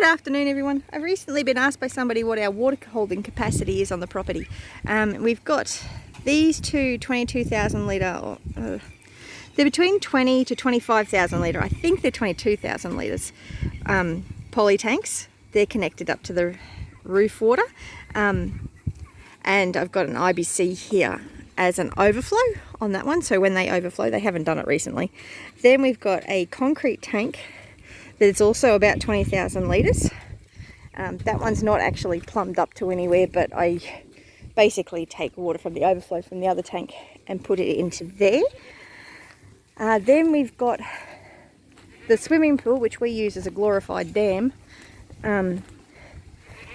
Good afternoon everyone. I've recently been asked by somebody what our water holding capacity is on the property. We've got these two 22,000 litre, they're between 20 to 25,000 litre, I think they're 22,000 litres, poly tanks. They're connected up to the roof water, and I've got an IBC here as an overflow on that one, so when they overflow, they haven't done it recently. Then we've got a concrete tank that's also about 20,000 litres. That one's not actually plumbed up to anywhere, but I basically take water from the overflow from the other tank and put it into there. Then we've got the swimming pool, which we use as a glorified dam,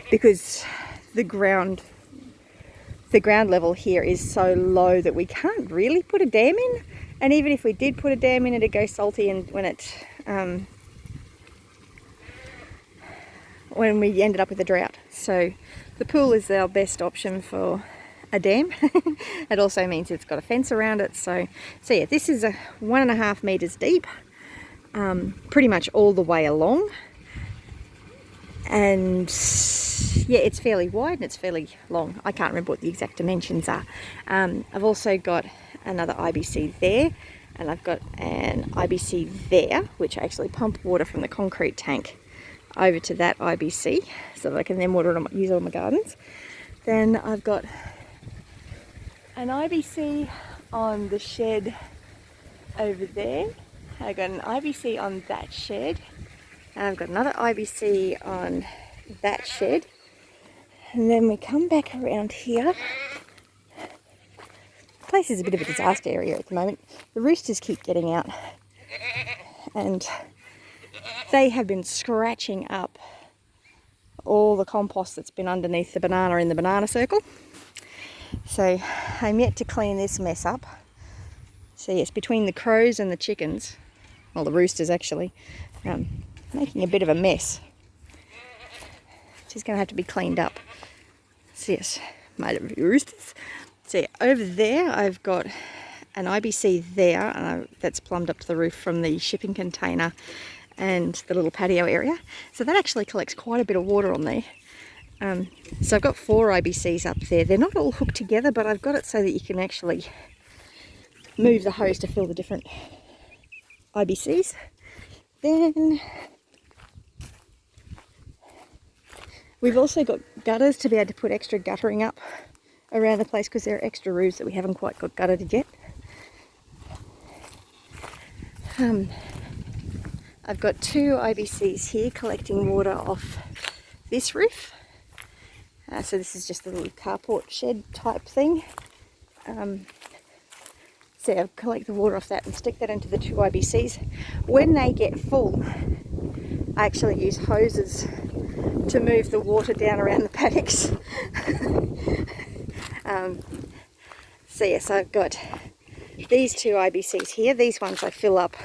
because the ground level here is so low that we can't really put a dam in. And even if we did put a dam in, it'd go salty, and when we ended up with a drought. So the pool is our best option for a dam. It also means it's got a fence around it. So yeah, this is a 1.5 meters deep, pretty much all the way along. And yeah, it's fairly wide and it's fairly long. I can't remember what the exact dimensions are. I've also got another IBC there, and I've got an IBC there, which I actually pump water from the concrete tank over to that IBC so that I can then use it on my gardens. Then I've got an IBC on the shed over there. I've got an IBC on that shed. And I've got another IBC on that shed. And then we come back around here. The place is a bit of a disaster area at the moment. The roosters keep getting out, and they have been scratching up all the compost that's been underneath the banana in the banana circle. So I'm yet to clean this mess up. So yes, between the crows and the chickens, well, the roosters actually, making a bit of a mess, which is going to have to be cleaned up. So yes, made of roosters. So yeah, over there I've got an IBC there, and that's plumbed up to the roof from the shipping container and the little patio area. So that actually collects quite a bit of water on there. So I've got 4 IBCs up there. They're not all hooked together, but I've got it so that you can actually move the hose to fill the different IBCs. Then we've also got gutters to be able to put extra guttering up around the place, because there are extra roofs that we haven't quite got gutted yet. I've got 2 IBCs here collecting water off this roof. So this is just a little carport shed type thing. So I'll collect the water off that and stick that into the 2 IBCs. When they get full, I actually use hoses to move the water down around the paddocks. So yes, I've got these 2 IBCs here. These ones I fill up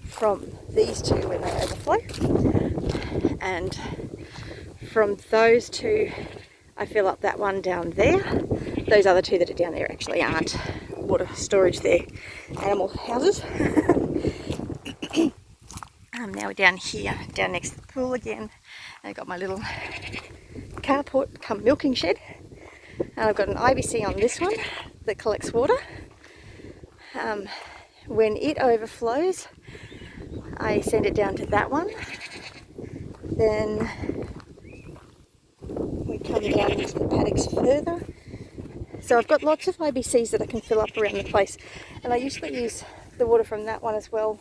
from these 2 when they overflow, and from those 2 I fill up that one down there. Those other 2 that are down there actually aren't water storage, they're animal houses. Now we're down here, down next to the pool again. I've got my little carport come milking shed, and I've got an IBC on this one that collects water. When it overflows, I send it down to that one. Then we come down into the paddocks further. So I've got lots of IBCs that I can fill up around the place, and I usually use the water from that one as well.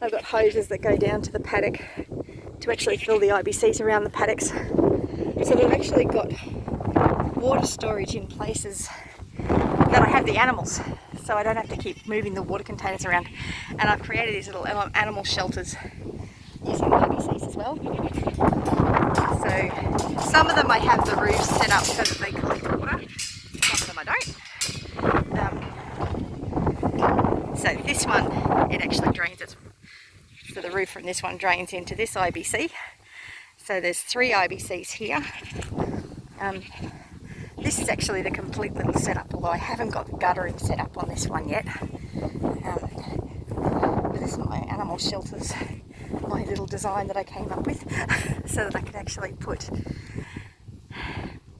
I've got hoses that go down to the paddock to actually fill the IBCs around the paddocks. So they've actually got water storage in places that I have the animals, so I don't have to keep moving the water containers around. And I've created these little animal shelters using the IBCs as well. So some of them I have the roofs set up so that they collect water, some of them I don't. So this one, it actually drains it. So the roof from this one drains into this IBC. So there's 3 IBCs here. This is actually the complete little setup, although I haven't got the guttering set up on this one yet. But this is my animal shelters. my little design that I came up with so that I could actually put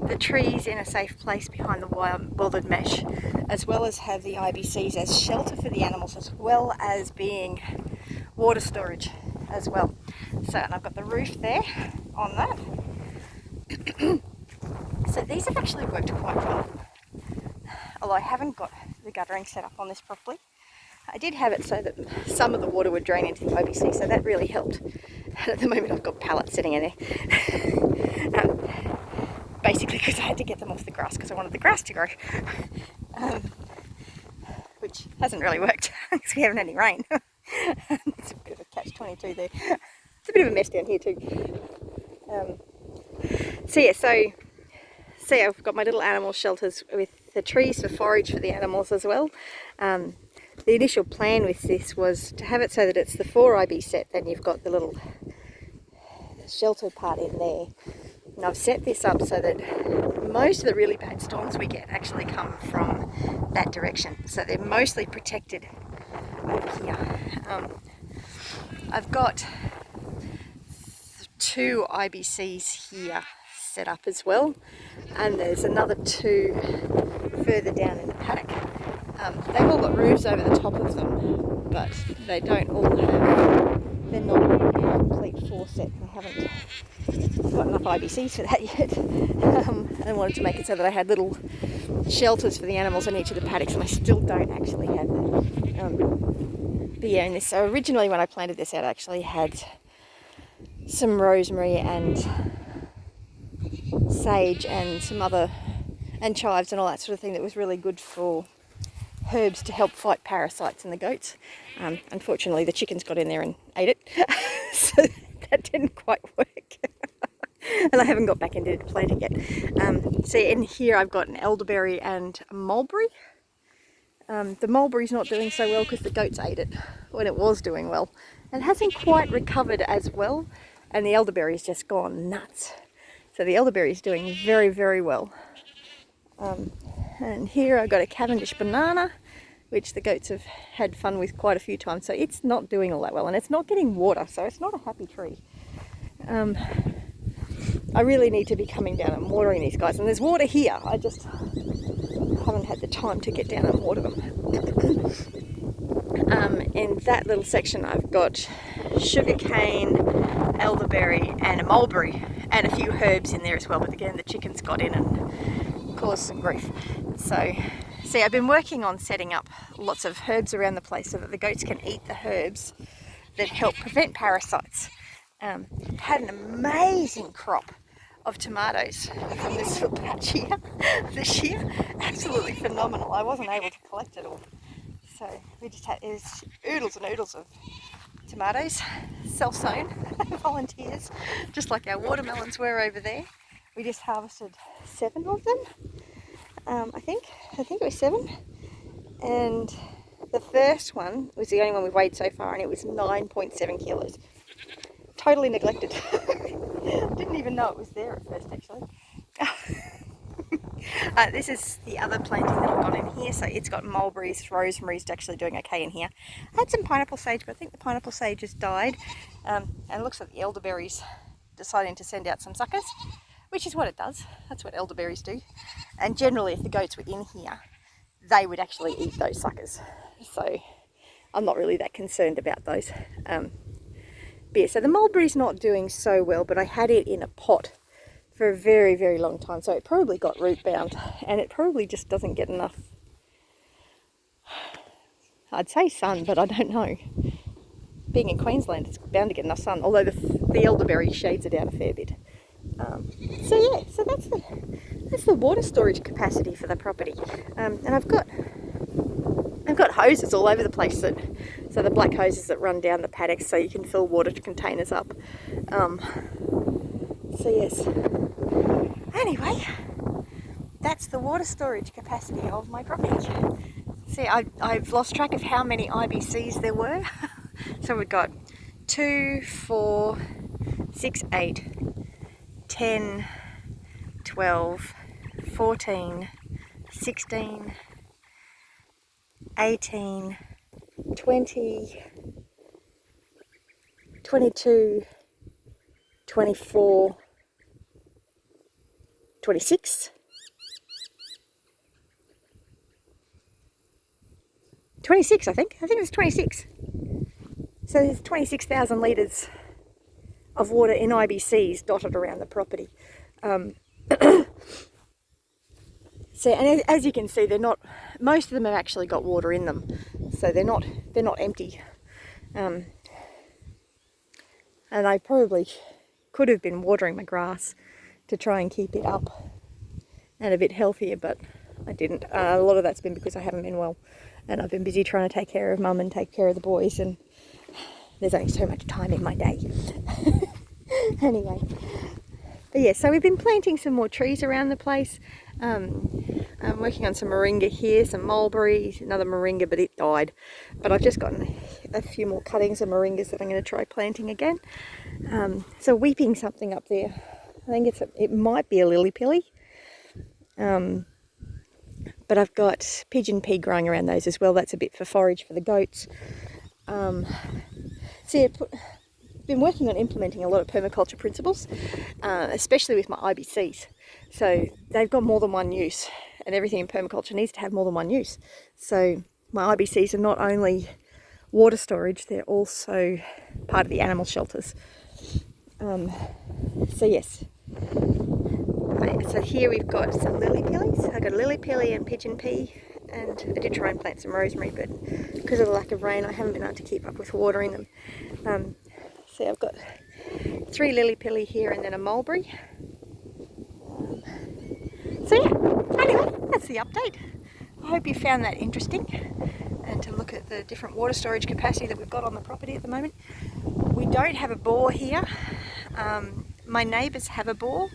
the trees in a safe place behind the welded mesh, as well as have the IBCs as shelter for the animals, as well as being water storage as well. So, and I've got the roof there on that. So these have actually worked quite well, although I haven't got the guttering set up on this properly. I did have it so that some of the water would drain into the IBC, so that really helped. And at the moment I've got pallets sitting in there. Basically because I had to get them off the grass because I wanted the grass to grow. Which hasn't really worked because we haven't had any rain. It's a bit of a catch-22 there. It's a bit of a mess down here too. So I've got my little animal shelters with the trees for forage for the animals as well. The initial plan with this was to have it so that it's the 4IB set, then you've got the little shelter part in there. And I've set this up so that most of the really bad storms we get actually come from that direction. So they're mostly protected over here. I've got 2 IBCs here set up as well, and there's another 2 further down in the paddock. They've all got roofs over the top of them, but they don't all have, they're not a complete 4 set. I haven't got enough IBCs for that yet. I wanted to make it so that I had little shelters for the animals in each of the paddocks, and I still don't actually have that. But yeah, so originally when I planted this out, I actually had some rosemary and sage and some other, and chives and all that sort of thing that was really good for herbs to help fight parasites in the goats. Unfortunately the chickens got in there and ate it, so that didn't quite work. And I haven't got back into planting yet. So in here I've got an elderberry and a mulberry. The mulberry's not doing so well because the goats ate it when it was doing well, and it hasn't quite recovered as well, and the elderberry's just gone nuts. So the elderberry is doing very, very well. And here I've got a Cavendish banana, which the goats have had fun with quite a few times. So it's not doing all that well, and it's not getting water, so it's not a happy tree. I really need to be coming down and watering these guys. And there's water here, I just haven't had the time to get down and water them. In that little section I've got sugarcane, elderberry and a mulberry, and a few herbs in there as well, but again the chickens got in and caused some grief. So see, I've been working on setting up lots of herbs around the place so that the goats can eat the herbs that help prevent parasites. Had an amazing crop of tomatoes from this little patch here this year. Absolutely phenomenal. I wasn't able to collect it all, so we just had oodles and oodles of tomatoes, self-sown volunteers, just like our watermelons were over there. We just harvested 7 of them. I think it was 7, and the first one was the only one we've weighed so far, and it was 9.7 kilos. Totally neglected. Didn't even know it was there at first, actually. This is the other planting that I've got in here. So it's got mulberries, rosemary's actually doing okay in here. I had some pineapple sage, but I think the pineapple sage has died. And it looks like the elderberry's deciding to send out some suckers, which is what it does. That's what elderberries do. And generally, if the goats were in here, they would actually eat those suckers. So I'm not really that concerned about those. Yeah, so the mulberry's not doing so well, but I had it in a pot for a very, very long time, so it probably got root bound, and it probably just doesn't get enough, I'd say sun, but I don't know. Being in Queensland, it's bound to get enough sun, although the elderberry shades it out a fair bit. So yeah, so that's the water storage capacity for the property. And I've got hoses all over the place, so the black hoses that run down the paddocks so you can fill water containers up. So yes, anyway, that's the water storage capacity of my property. See, I've lost track of how many IBCs there were. So we've got 2, 4, 6, 8, 10, 12, 14, 16, 18, 20, 22, 24, 26. 26, I think. I think it's 26. So there's 26,000 litres of water in IBCs dotted around the property. So, and as you can see, they're not. Most of them have actually got water in them, so they're not empty. And I probably could have been watering my grass to try and keep it up and a bit healthier, but I didn't. A lot of that's been because I haven't been well, and I've been busy trying to take care of Mum and take care of the boys, and there's only so much time in my day. Anyway, but yeah, so we've been planting some more trees around the place. I'm working on some moringa here, some mulberry, another moringa, but it died. But I've just gotten a few more cuttings of moringas that I'm going to try planting again. So weeping something up there. I think it might be a lily pilly. But I've got pigeon pea growing around those as well. That's a bit for forage for the goats. So yeah, been working on implementing a lot of permaculture principles, especially with my IBCs. So they've got more than one use, and everything in permaculture needs to have more than one use. So my IBCs are not only water storage, they're also part of the animal shelters. So yes. So here we've got some lily pillies. I've got a lily pilly and pigeon pea, and I did try and plant some rosemary, but because of the lack of rain I haven't been able to keep up with watering them. So I've got 3 lily pilly here and then a mulberry. So yeah, anyway, that's the update. I hope you found that interesting, and to look at the different water storage capacity that we've got on the property at the moment. We don't have a bore here. My neighbours have a bore,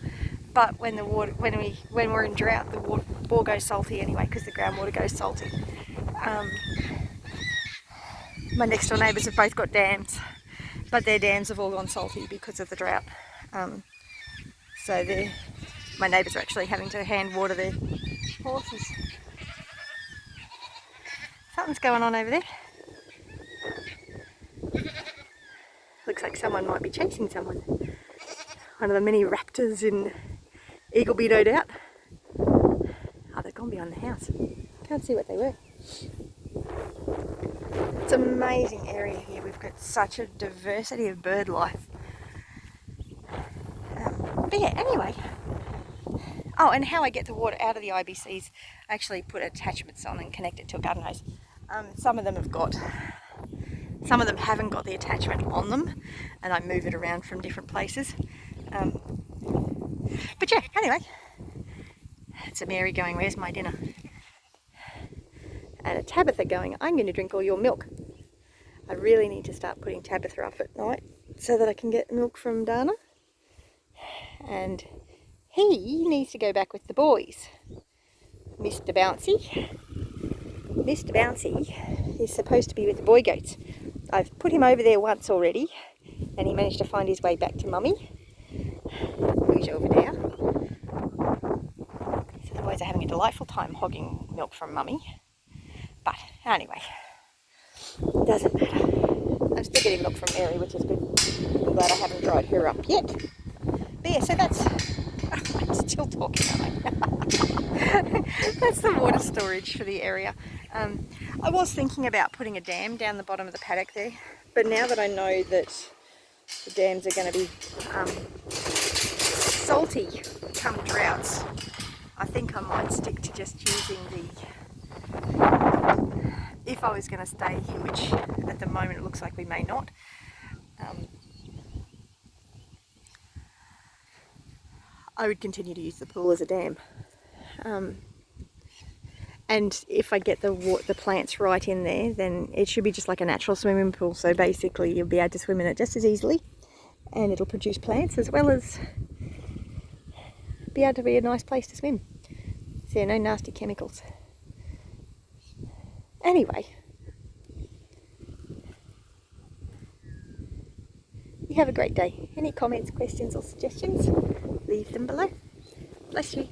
but when we're in drought, the bore goes salty anyway because the groundwater goes salty. My next door neighbours have both got dams, but their dams have all gone salty because of the drought. So my neighbours are actually having to hand water their horses. Something's going on over there. Looks like someone might be chasing someone. One of the many raptors in Eagleby, no doubt. Oh, they've gone behind the house. Can't see what they were. It's an amazing area here. We've got such a diversity of bird life. But yeah, anyway. Oh, and how I get the water out of the IBCs, I actually put attachments on and connect it to a garden hose. Some of them haven't got the attachment on them, and I move it around from different places. But yeah, anyway, it's a Mary going, where's my dinner? And a Tabitha going, I'm going to drink all your milk. I really need to start putting Tabitha up at night so that I can get milk from Dana. And he needs to go back with the boys. Mr. Bouncy is supposed to be with the boy goats. I've put him over there once already, and he managed to find his way back to Mummy, who's over there. So the boys are having a delightful time hogging milk from Mummy. But anyway, it doesn't matter. I'm still getting milk from Mary, which is good. I'm glad I haven't dried her up yet. But yeah, so that's... I'm still talking, aren't I? That's the water storage for the area. I was thinking about putting a dam down the bottom of the paddock there, but now that I know that the dams are going to be salty come droughts, I think I might stick to just using if I was going to stay here, which at the moment it looks like we may not, I would continue to use the pool as a dam. And if I get the plants right in there, then it should be just like a natural swimming pool. So basically you'll be able to swim in it just as easily, and it'll produce plants as well as be able to be a nice place to swim. So yeah, no nasty chemicals. Anyway, you have a great day. Any comments, questions or suggestions, leave them below. Bless you.